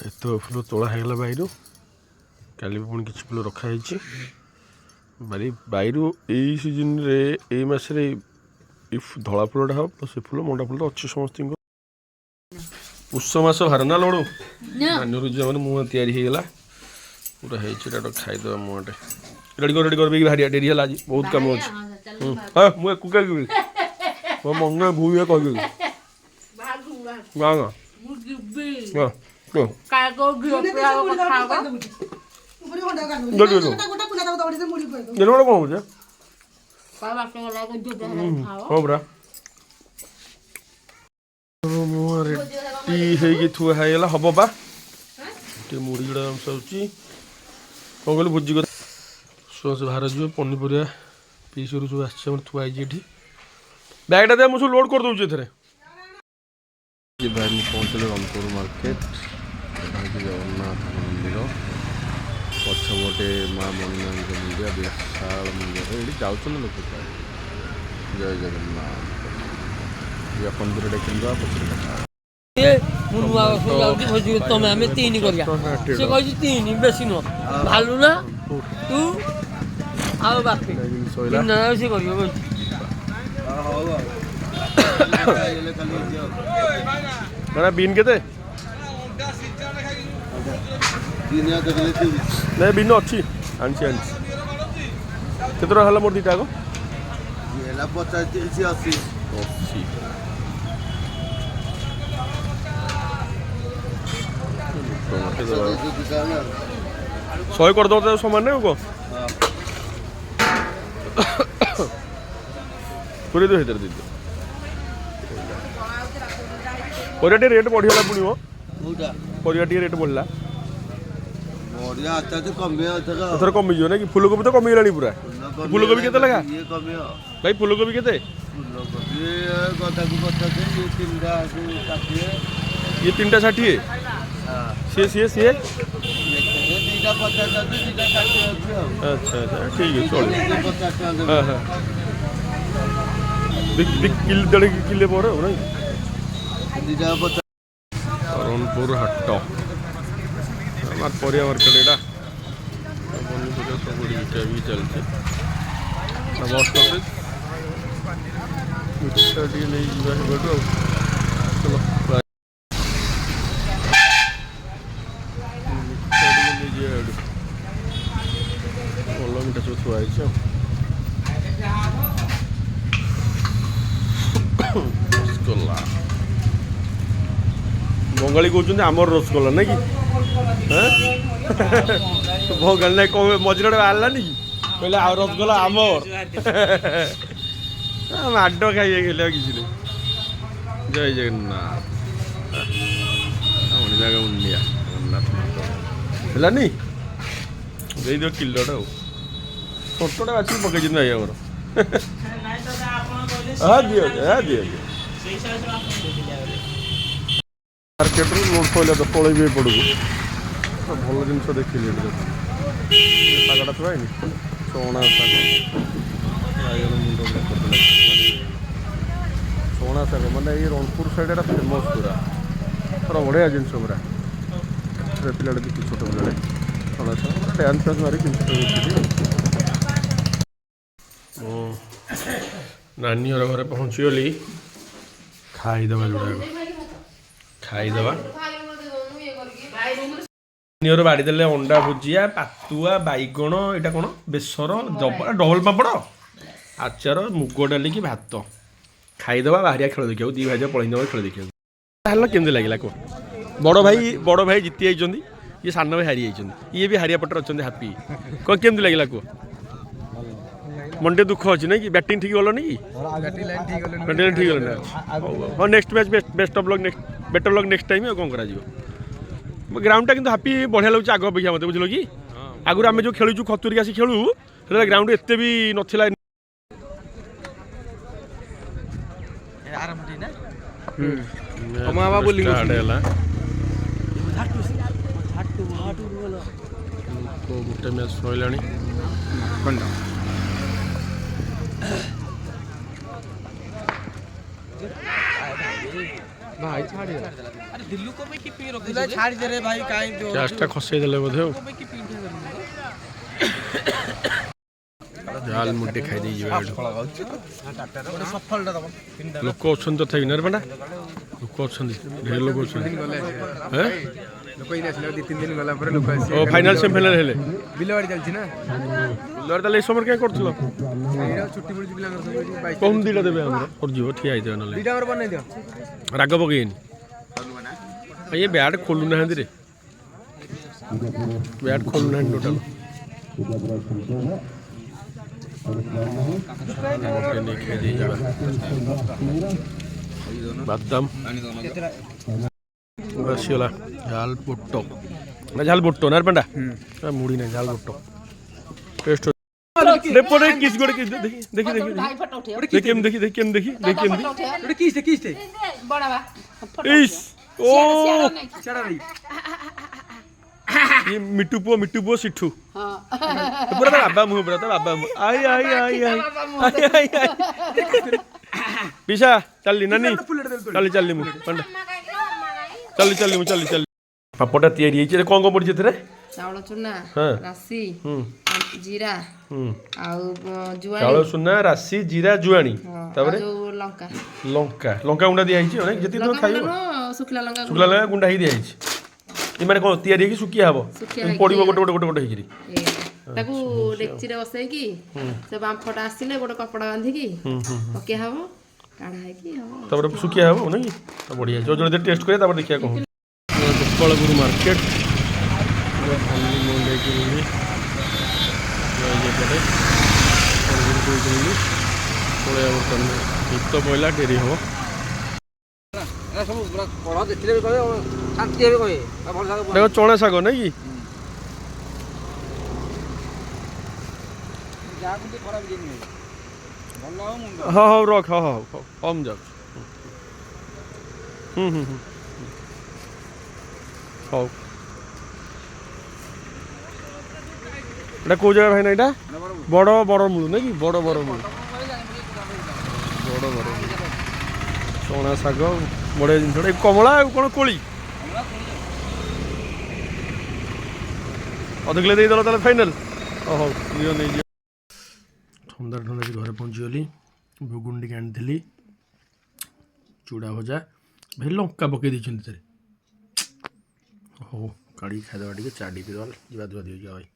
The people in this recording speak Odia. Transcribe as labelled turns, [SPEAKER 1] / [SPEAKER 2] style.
[SPEAKER 1] ଏତ ଫୁଲ ତୋଳା ହେଇଗଲା ବାଇରୁ କାଲି ପୁଣି କିଛି ଫୁଲ ରଖାହେଇଛି ବାଇରୁ ଏଇ ସିଜନରେ ଏଇ ମାସରେ ଧଳା ଫୁଲଟା ହେବ ସେ ଫୁଲ ମଣ୍ଡା ଫୁଲଟା ଅଛି ସମସ୍ତଙ୍କ ପୁଷ ମାସ ଭାର ନା ଲଡ଼ୁ ନାନୀରୁ ଯିବା ମୁହଁ ତିଆରି ହେଇଗଲା ପୁରା ହେଇଛି ଏଇଟା ଖାଇଦେବା ମୁହଁଟେ ରେଡ଼ି କର ଭାରିଆ ଡେରି ହେଲା ଆଜି ବହୁତ କାମ ଅଛି ହଁ ମୁଁ ଏକୁ କହିବି ମୋ ମନ ଭୁଏ କହିବି ହଁ ପରା ମୁଁ ରେଡ଼ି ହେଇକି ଥୁଆ ହେଇଗଲା ହବ ବା ଟିକେ ମୁଢ଼ି ଗୁଡ଼ା ଅଂଶ ହେଉଛି କ'ଣ କହିଲୁ ଭୋଜି କଥା ସବୁ ବାହାର ଯିବ ପନିପରିବା ପିସ୍ରୁ ସବୁ ଆସିଛି ଆମର ଥୁଆ ହେଇଛି ଏଠି ବ୍ୟାଗ୍ଟା ଦେବା ମୁଁ ସବୁ ଲୋଡ଼୍ କରିଦେଉଛି ଏଥିରେ ଭାଇ ପହଞ୍ଚିଲେ ରଣପୁର ମାର୍କେଟ ଜଗନ୍ନାଥ ମନ୍ଦିର ପଛପଟେ ମା ମଣିନାଙ୍କ ମନ୍ଦିର ବିଶାଳ ମନ୍ଦିର ଏଠି ଯାଉଛନ୍ତି ଲୋକ ପ୍ରାୟ ଜୟ ଜଗନ୍ନାଥ ପନ୍ଦରଟା କିଣିବା ପଛରେ କଥା
[SPEAKER 2] ମୁଁ ନୂଆ ବର୍ଷ ଯାଉଛି ଭୋଜି ତମେ ଆମେ ତିନି କରିବା ସେ କହିଛି ତିନି ବେଶୀ ନୁହଁ ଭାଲୁ ନା ତୁ ଆଉ ବାପି ସେ କରିବ
[SPEAKER 1] ବିନ୍ କେତେ ନାଇଁ ବିନ୍ ଅଛି ଆଣିଛି କେତେ ଟଙ୍କା ହେଲା ମୋର ଦୁଇଟା ଆଗ
[SPEAKER 3] 50-80
[SPEAKER 1] ଶହେ କରିଦେବ ସମାନ ଆଉ କ'ଣ ପୁରୀ ଦିଅ ଭିତରେ ଦେଇଦିଅ ପରିବା ଟିକେ ରେଟ୍ ବଢ଼ିଗଲା ପୁଣି ପରିବା ଟିକେ ରେଟ୍ ବଢ଼ିଲା ଏଥର କମିଯିବ ନାଇଁ କି ଫୁଲକୋବି ତ କମିଗଲାଣି ପୁରା ଫୁଲକୋବି କେତେ ଲେଖା ଭାଇ ଫୁଲକୋବି କେତେ ଇଏ 3ଟା 60 ସିଏ ଆଚ୍ଛା ଠିକ୍ ଅଛି ଚଳିବ ଦେଢ଼ କିଲେ ପରେ ଆଉ ନାଇଁ ରଣପୁର ହାଟ আমার ପରିବା ମାର୍କେଟ ଏଇଟା ପନିପରିବା ସବୁ ବିକା ବି ଚାଲିଛି ବସ୍ ଷ୍ଟପେଜ୍ ମିଠା ଟିକେ ନେଇଯିବା ସେବେଠୁ ଆଉ ଚଲ ମିଠା ଟିକେ ନେଇଯିବା ଏଠୁ ଭଲ ମିଠା ସବୁ ଥୁଆ ହେଇଛି ଆଉ ରସଗୋଲା ବଙ୍ଗାଳୀ କହୁଛନ୍ତି ଆମର ରସଗୋଲା ନାଇଁ କି ବଙ୍ଗାଳୀ ନାଇଁ କଣ ମଝିରେ ଗୋଟେ ବାହାରିଲାନି କି କହିଲେ ଆଉ ରସଗୋଲା ଆମର ମାଡ଼ ଖାଇବେ ଗଲେ ଆଉ କିଛି ନାହିଁ ଜୟ ଜଗନ୍ନାଥ ଜାଗା ମୁଣ୍ଡିଆ ଜଗନ୍ନାଥ ହେଲାନି ଦେଇଦିଅ କିଲୋଟା ଆଉ ଛୋଟଟା ବାଛିକି ପକେଇଛନ୍ତି ଭାଇ ଆମର ଦିଅ ମାର୍କେଟରୁ ଲୋଡ଼ ପଇଲା ତ ପଳେଇବି ଏପଟକୁ ଭଲ ଜିନିଷ ଦେଖିଲି ଏଠି ଶାଗଟା ତ ଭାଇନି ଚଣା ଶାଗ ମୁଣ୍ଡ କରିଦେଲା ଚଣା ଶାଗ ମାନେ ଏଇ ରଣପୁର ସାଇଡ଼୍ ଏଟା ଫେମସ୍ ପୁରା ବଢ଼ିଆ ଜିନିଷ ପୁରା ପିଲାଟେ ଦେଖି ଛୋଟ ପିଲାଟେ ଚଣା ଶାଗ ଡ୍ୟାନ୍ସ ଫ୍ୟାନ୍ସ ମାରି ଜିନିଷ ମୁଁ ନାନୀ ଘରେ ପହଞ୍ଚିଗଲି ଖାଇଦେବା ଯୋଉଟାକ ଖାଇଦେବା ନିଅର ବାଡ଼ି ଦେଲେ ଅଣ୍ଡା ଭୁଜିଆ ପାତୁଆ ବାଇଗଣ ଏଇଟା କ'ଣ ବେସର ଡବଲ ପାମ୍ପଡ଼ ଆଚାର ମୁଗ ଡାଲିକି ଭାତ ଖାଇଦେବା ବାହାରିଆ ଖେଳ ଦେଖିବାକୁ ଦୁଇ ଭାଇ ପଳେଇ ଦେବା ଖେଳ ଦେଖିବାକୁ ହେଲା କେମିତି ଲାଗିଲା କୁହ ବଡ଼ ଭାଇ ଜିତି ଯାଇଛନ୍ତି ଇଏ ସାନ ଭାଇ ହାରି ଯାଇଛନ୍ତି ଇଏ ବି ହାରିଆ ପଟରେ ଅଛନ୍ତି ହାପି କ'ଣ କେମିତି ଲାଗିଲା କୁହ ମନ ଟିକେ ଦୁଃଖ ଅଛି ନାଇଁ କି ବ୍ୟାଟିଂ ଠିକ୍ ଗଲନି କି ବ୍ୟାଟିଂ ଲାଇନ୍ ଠିକ୍ ଗଲନି ହଁ next match best of luck better luck next time ଆଉ କ'ଣ କରାଯିବ ଗ୍ରାଉଣ୍ଡଟା କିନ୍ତୁ ହାପି ବଢ଼ିଆ ଲାଗୁଛି ଆଗ ଅପେକ୍ଷା ମୋତେ ବୁଝିଲ କି ଆଗରୁ ଆମେ ଯେଉଁ ଖେଳୁଛୁ ଖତୁରିକି ଆସି ଖେଳୁ ସେଟା ଗ୍ରାଉଣ୍ଡ ଏତେ ବି ନଥିଲା ଗୋଟେ ମ୍ୟାଚ୍ ସରିଲାଣି
[SPEAKER 3] भाई छाड़ दे
[SPEAKER 4] अरे दिल्लू को भाई की पी रखी दिल्लू छाड़ दे रे भाई काई दो
[SPEAKER 1] ଗ୍ୟାସ୍ଟା ଖସେଇ ଦେଲେ ବୋଧେ ଆଉ
[SPEAKER 4] को भाई की पी दे
[SPEAKER 1] ଝାଲ ମୁଟେ ଖାଇ ଦେଇଯିବେ ଏଠୁ
[SPEAKER 4] ଗୋଟେ ସଫଳଟା ଦବ
[SPEAKER 1] ଲୋକ ଅଛନ୍ତି ତଥାପି ନା ରେ ପାଣ୍ଡା ଲୋକ ଅଛନ୍ତି ଢେର ଲୋକ ଅଛନ୍ତି ହେଁ
[SPEAKER 3] लोक इन आसले 2-3 दिन गला पर लोक आसी
[SPEAKER 1] ଓ ଫାଇନାଲ ସେମିଫାଇନାଲ ହେଲେ
[SPEAKER 3] बिलवाड़ी चलछि ना
[SPEAKER 1] ଲରେ ତାହେଲେ ଏଇ ସମୟରେ କାଇଁ କରୁଥିଲ
[SPEAKER 3] एरा छुट्टी पड़ी पिलांगर सब बाइक
[SPEAKER 1] କହୁନ ଦିଟା ଦେବେ ଆମର ଯିବ ଠିଆ ହେଇଥିବ ନହେଲେ
[SPEAKER 3] दीटा हमर बनै दियो
[SPEAKER 1] ରାଗ ପକେଇନି ଇଏ ବ୍ୟାଟ୍ ଖୋଲୁନାହାନ୍ତି ରେ ବ୍ୟାଟ୍ ଖୋଲୁନାହାନ୍ତି ଟୋଟାଲ ନେଇକି ଦେଇଯିବା ବାଦାମ ଆସିଗଲା ଝାଲ ବୋଟ ନା ଝାଲ ବୋଟ ନା ରେ ପାଣ୍ଡା ମୁଢ଼ି ନାହିଁ ଝାଲ ବୋଟ ଟେଷ୍ଟ ରେପୋର୍ଟ କିସ୍ ଗୋଟେ କିସ୍ ଦେଖି ଦେଖି ଦେଖି ଦେଖି କେମିତି ଦେଖି ଦେଖି କେମିତି ଦେଖି ଦେଖି କେମିତି
[SPEAKER 3] एटा किसते
[SPEAKER 5] बड़ावा
[SPEAKER 1] इस ओ
[SPEAKER 3] छाड़ा नहीं
[SPEAKER 1] ये मिट्टू पुओ सिट्ठू पूरा तो बाबा मुँह पूरा तो बाबा मुँह आई आई आई आई आई आई पिशा चलली नानी चली चलली मुँह पंडा चलली चलली मुँह चलली चलली पापड़ा तैयारी है कौन कौन पड़ी थे
[SPEAKER 5] चाउଳ ଚୁନା
[SPEAKER 1] हाँ
[SPEAKER 5] ରାଶି
[SPEAKER 1] हम्म
[SPEAKER 5] ଜିରା
[SPEAKER 1] हम्म
[SPEAKER 5] ଆଉ ଜୁଆଣି
[SPEAKER 1] ଚାଉଳ ସୁନା ରାଶି ଜିରା ଜୁଆଣି ତାପରେ
[SPEAKER 5] ଯୋଉ ଲଙ୍କା
[SPEAKER 1] ଲଙ୍କା ଲଙ୍କା ଗୁଣ୍ଡା ଦିଆ ହେଇଛି ଅନେକ ଯେତିକି ତମେ ଖାଇବ
[SPEAKER 5] ଶୁଖିଲା ଲଙ୍କା
[SPEAKER 1] ଶୁଖିଲା ଲଙ୍କା ଗୁଣ୍ଡା ହେଇ ଦିଆ ହେଇଛି ଏ ମାନେ କ'ଣ ତିଆରି ହେଇକି ଶୁଖିଆ ହବ
[SPEAKER 5] ଶୁଖିଆ
[SPEAKER 1] ଏମିତି ପଡ଼ିବ ଗୋଟେ ଗୋଟେ ଗୋଟେ ଗୋଟେ ହେଇକିରି
[SPEAKER 5] ତାକୁ ଡେକ୍ଚିରେ ବସେଇକି ସେ ବାମ୍ଫଟା ଆସିଲେ ଗୋଟେ କପଡ଼ା ବାନ୍ଧିକି ପକିଆ ହବ କାଢ଼ା ହେଇକି ହବ
[SPEAKER 1] ତାପରେ ଶୁଖିଆ ହବ ନାଇଁ କି ବଢ଼ିଆ ଯୋଉ ଯୋଉ ଟେଷ୍ଟ କରିବା ତାପରେ ଦେଖିବା କ'ଣ ଗୋପାଳପୁର ମାର୍କେଟ ପଳେଇବା ବର୍ତ୍ତମାନ ଶୀତ ପଇଲା ଡେରି ହବ
[SPEAKER 4] ସବୁ ପୁରା କଢ ଦେଖିଲେ ବି କହିବେ ଶାନ୍ତି ହେବେ କହିବେ ଭଲ ଜାଗା
[SPEAKER 1] ଦେଖ ଚଣା ଶାଗ ନାଇଁ କି
[SPEAKER 4] ଯାହାକୁ ଟିକେ ଖରାପ ଜିନିଷ ଭଲ ହବ ମୁଣ୍ଡ
[SPEAKER 1] ହଁ ହଉ ରଖ ହଁ ହଉ ହଉ ହଉ ମୁଁ ଯାଉଛି ହଉ এটা কেউ জায়গা ভাই না এটা বড় বড় মূল নাকি বড় বড় মূল বড় বড় মূল চଣା ଶାଗ ବଢ଼ିଆ ଜିନିଷଟା କମଳା ଆଉ କ'ଣ କୋଳି ଅଧ କିଲୋ ଦେଇଦେଲ ତାହେଲେ ଫାଇନାଲ ହଉ ନିଅ ନେଇଯିବ ଥଣ୍ଡା ଥଣ୍ଡା ଘରେ ପହଞ୍ଚିଗଲି ଭୁଗୁନି ଟିକେ ଆଣିଥିଲି ଚୁଡ଼ା ଭଜା ଭାଇ ଲଙ୍କା ପକେଇ ଦେଇଛନ୍ତି ସେଥିରେ ହଉ କାଢ଼ିକି ଖାଇଦେବା ଟିକେ ଚା ଟିକେ ପିଇଦେବା ଯିବା ଧୁଆ ଧୁଇ ଭାଇ